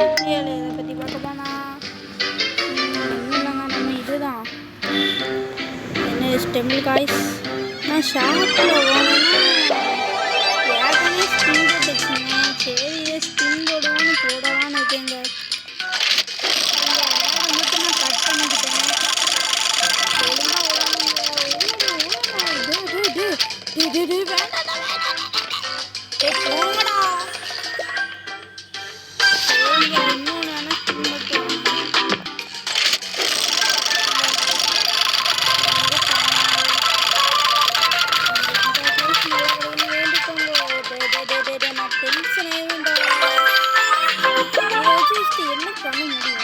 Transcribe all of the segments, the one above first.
இதை பற்றி பார்க்க போனா இல்லைங்க நம்ம இதுதான் என்ன ஸ்டெம்பிள் காய்ஸ். நான் ஷாப்பில் போனேன்னா ஏற்கனவே ஸ்பின் போட்டு வச்சுருந்தேன். சரி இதே ஸ்பின் போடுவோன்னு போடலான்னு இருக்கேங்க. மட்டும் நான் கட் பண்ணிக்கிட்டேன். போங்கடா என்ன பண்ண முடியும்?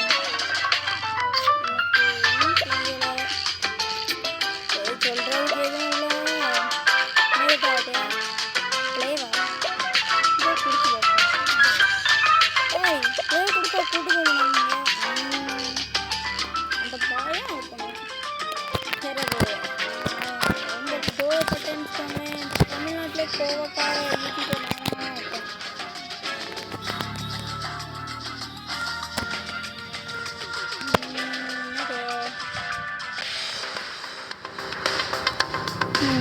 சொல்றதுக்கு எதுவும் இல்லை. கொடுத்தா கூட்டு போகணும். அந்த பாயம் இருக்கணும். சரி ரொம்ப கோவப்பட்டேன்னு சொன்னேன். தமிழ்நாட்டில் கோவக்கார யூடியூபர் நான் இருக்கேன்.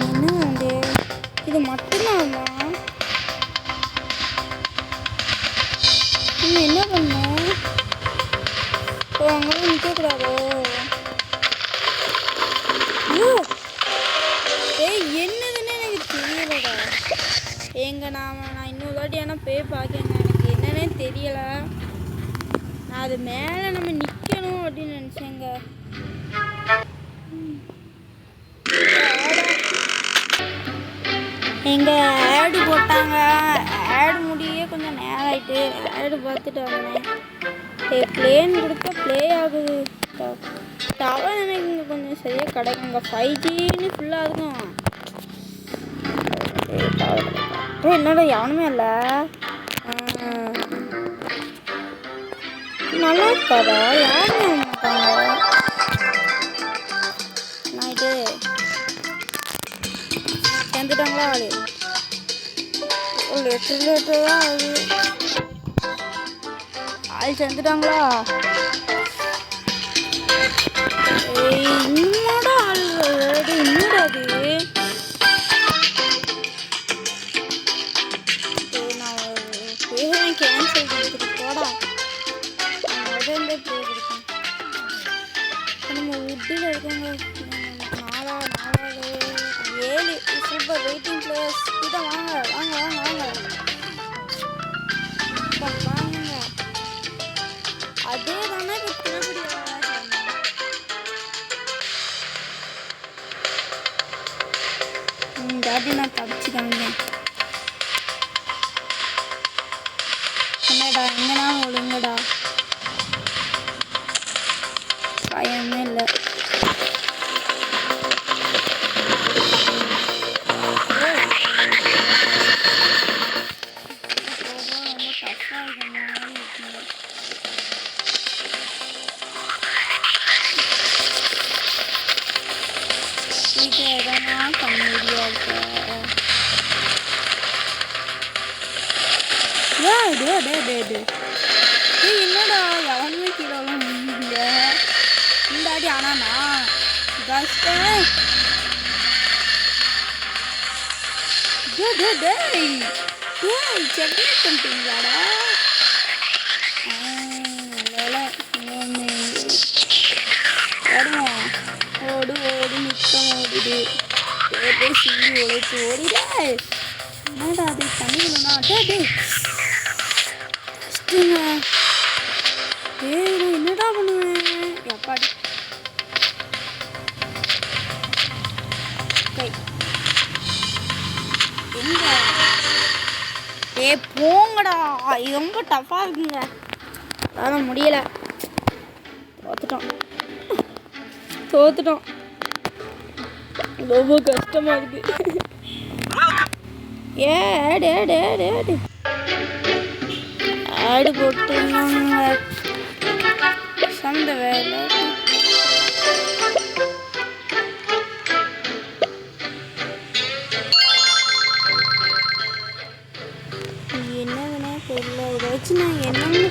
என்ன வந்து இது மட்டும்தான்மா? இன்னும் என்ன பண்ணேன்? அங்கே நிற்கக்கூடாதோ? என்னதுன்னு எனக்கு தெரியலடா. நான் இன்னொரு வாட்டி ஆனால் போய் பார்க்கேங்க. எனக்கு என்னன்னே தெரியலை. நான் அது மேலே நம்ம நிற்கணும் அப்படின்னு நினச்சேங்க. எங்க ஆடு போட்டாங்க. ஆடு முடியே கொஞ்சம் நேரம் ஆகிட்டு ஆடு பார்த்துட்டு வந்தேன். பிளேன் கொடுத்தா ப்ளே ஆகுது. டவர் எனக்கு இங்கே கொஞ்சம் சரியாக கிடைக்குங்க. 5Gன்னு ஃபுல்லாக இருக்கும். என்னடா யானுமே இல்லை. நல்லா இருக்காதா? யாருமே மாட்டாங்க. நைட்டு சேர்ந்துட்டாங்களா? ஆளு லேட்டர் தான் ஆகுது. ஆள் சேர்ந்துட்டாங்களா? இன்னோட ஆள் இன்னோட அது நான் கேன்சல் பண்ணிட்டு போடா. உடனே போய் கொடுப்பேன். நம்ம உட்டில் இருக்கோங்க. 7 சூப்பர் வெயிட்டிங் பிளேயர்ஸ் கிட்ட வாங்க வாங்க வாங்க வாங்க வாங்குங்க. அதே தானே திருப்படி தாட்டி நான் தப்பிச்சுக்காங்க. என்னடா எங்கன்னா ஒழுங்கடா. பயமே இல்லை. என்னடா எவனுமே கீழே இந்த அடி. ஆனாண்ணா செக்மேட் பண்ணிட்டீங்களாடா? ஓடுவோம். ஓடு ஓடு நிற்கம் ஓடுது. சீடி உழைச்சு ஓடிட. என்னடா அது தண்ணிக்கணும்னா என்னடா பண்ணுவேன்? எப்பாடி எங்க போங்கடா. இது ரொம்ப டஃபா இருக்குங்க. அதெல்லாம் முடியல. தோத்துட்டோம். ரொம்ப கஷ்டமா இருக்கு. ஆடு போட்டுருந்தாங்க. சந்த வேலை என்னதுன்னா தெரியல. இதை வச்சு நான் என்னன்னு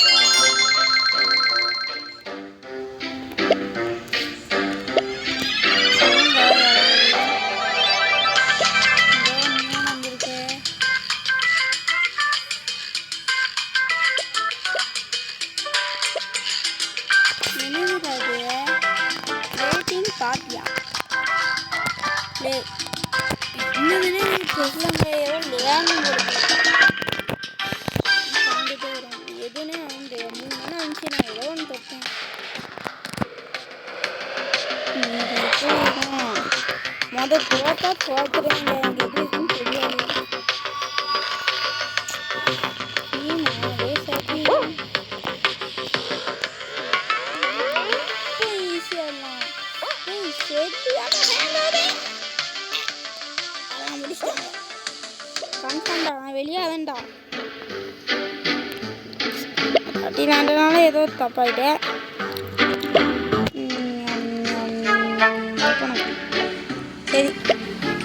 தெரியலங்க ஏதோ லேண்ட் வந்துட்டே வரும் எதுன்னு வந்து 3 மணி வந்துச்சு நான் ஏதோ ஒன்று தொட்டேன் தோத்தா தோத்துறேங்க எனக்கு எப்படி இருக்குன்னு தெரியாது வெளியே வேண்டா தட்டி வேண்டனால ஏதோ தப்பாயிட்டேன் சரி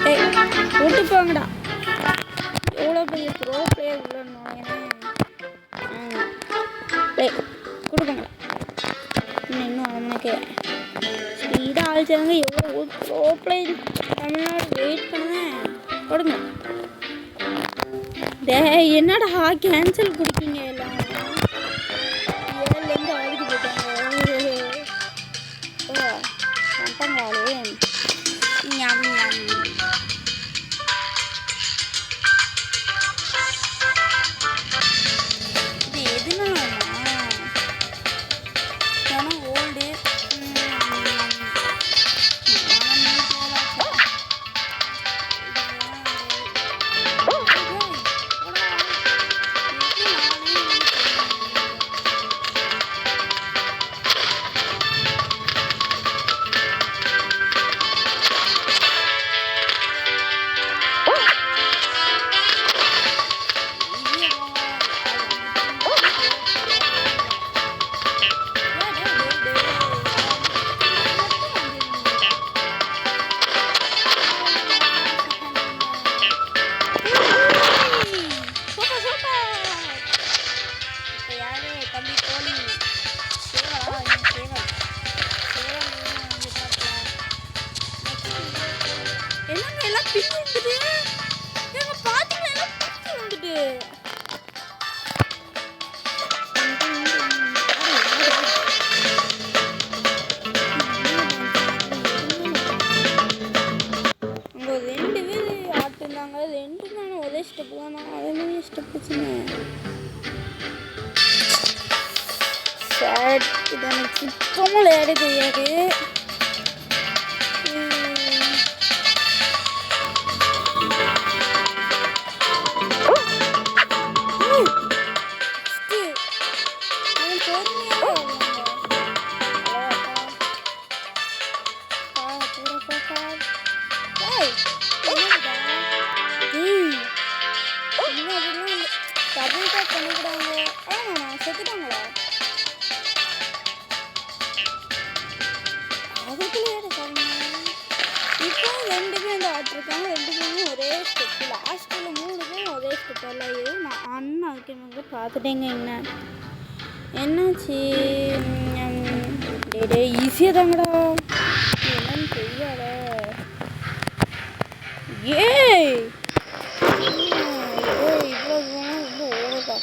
சரி கூட்டு போங்கடா எவ்வளோ பெரிய ப்ரோ பிளேயர் உள்ளன்னு கொடுப்பாங்கடா இன்னும் அவனுக்கு ஸ்பீடாக ஆழிச்சாங்க எவ்வளோ ப்ரோ பிளேயர் தமிழ்நாடு வெயிட் பண்ணுவேன் கொடுங்க டே என்னடா கேன்சல் குடிக்கீங்க எல்லாம் 7லேருந்து ஆதிக்கு போயிட்டாங்க ஓ வந்துட்டாங்களே இது எதுனா ஓல்டு இது எனக்கு சுத்தமாக விளையாட தெரியாது செத்துட்டாங்களா இப்போ 2 பேர் இந்த ஆட்டிருக்காங்க 2 பேருமே ஒரே ஸ்டெப்பு லாஸ்ட்டில் 3 பேரும் ஒரே ஸ்டெப் எல்லாம் ஏதோ நான் அண்ணன் அதுக்கு பார்த்துட்டேங்க என்னாச்சு டே ஈஸியாக தாங்கடா என்னன்னு தெரியாத ஏய் இவ்வளோ ரொம்ப ஓவர்டா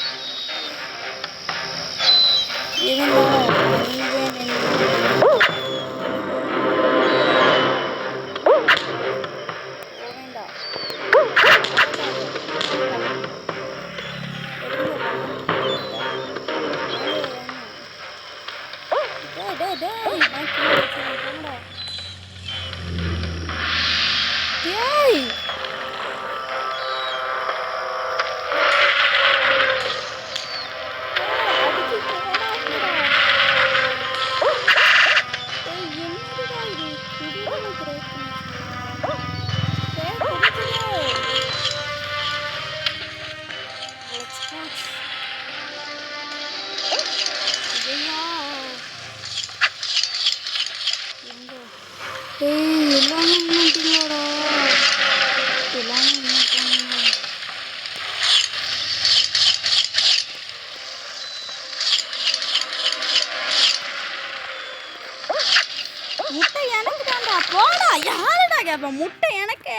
இருந்தா முட்டை எனக்கு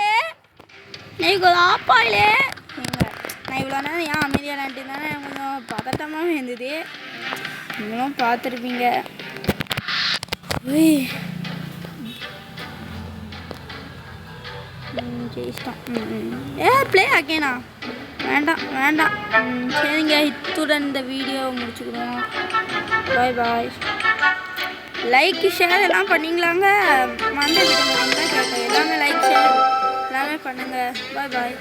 நெய் ஆப்பாயிலே நான் இவ்வளோ நேரம் ஏன் அமைதியாக விளாண்டுருந்தானே கொஞ்சம் பதட்டமாக இருந்தது நீங்களும் பார்த்துருப்பீங்க சரி இஷ்டம். ப்ளே ஆக்கேண்ணா வேண்டாம் வேண்டாம். சரிங்க, இத்துடன் இந்த வீடியோவை முடிச்சுக்கிடுவோம். பாய் பாய். லைக் ஷேர் எல்லாம் பண்ணிங்களாங்க? மறந்துவிட்டேன் கேட்க. எல்லாமே லைக் ஷேர் எல்லாமே பண்ணுங்கள். பாய் பாய்.